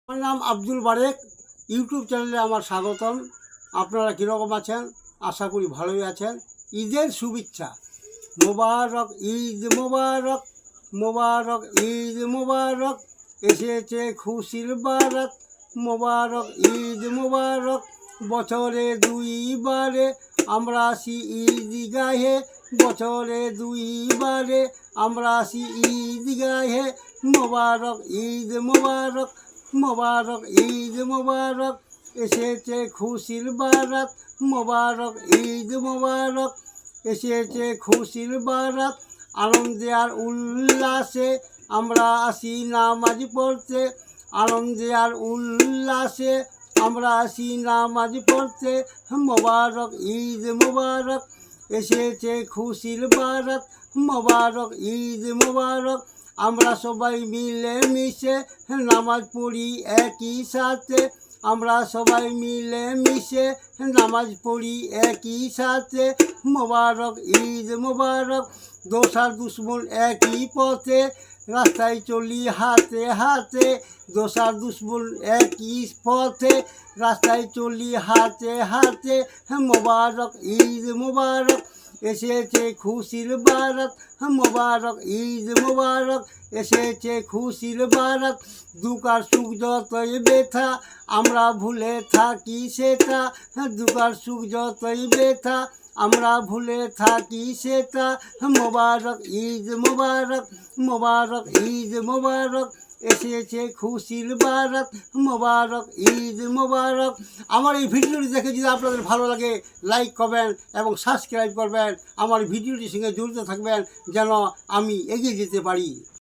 আমার নাম আব্দুল বারেক। ইউটিউব চ্যানেলে আমার স্বাগতম। আপনারা কীরকম আছেন? আশা করি ভালোই আছেন। ঈদের শুভেচ্ছা। মোবারক ঈদ মোবারক, মোবারক ঈদ মোবারক, এসেছে খুশির বারাত। মোবারক ঈদ মোবারক, বছরে দুইবারে আমরা আসি ঈদগাহে, বছরে দুইবারে আমরা আসি ঈদগাহে। মোবারক ঈদ মোবারক, মোবারক ঈদ মোবারক, এসেছে খুশির বারাত। মোবারক ঈদ মোবারক, এসেছে খুশির বারাত। আনন্দে আর উল্লাসে আমরা আসি নামাজ পড়তে, আনন্দে আর উল্লাসে আমরা আসি নামাজ পড়তে। মোবারক ঈদ মোবারক, এসেছে খুশির বারাত। মোবারক ঈদ মোবারক, আমরা সবাই মিলে মিশে নামাজ পড়ি একই সাথে, আমরা সবাই মিলে মিশে নামাজ পড়ি একই সাথে। মোবারক ঈদ মোবারক, দোসার দুশ্মন একই পথে, রাস্তায় চলি হাতে হাতে। দোসার দুশ্মন একই পথে, রাস্তায় চলি হাতে হাতে। মোবারক ঈদ মোবারক, এসেছে খুশির বারাত। মোবারক ঈদ মোবারক, এসেছে খুশির বারাত। দুঃখ আর সুখ যতই ব্যথা আমরা ভুলে থাকি সেটা, দুঃখ আর সুখ যতই ব্যথা আমরা ভুলে থাকি সেটা। মোবারক ঈদ মোবারক, মোবারক ঈদ মোবারক, এসেছে খুশির বারাত। মোবারক ঈদ মোবারক। আমার এই ভিডিওটি দেখে যদি আপনাদের ভালো লাগে, লাইক করবেন এবং সাবস্ক্রাইব করবেন। আমার ভিডিওটির সঙ্গে জড়িত থাকবেন যেন আমি এগিয়ে যেতে পারি।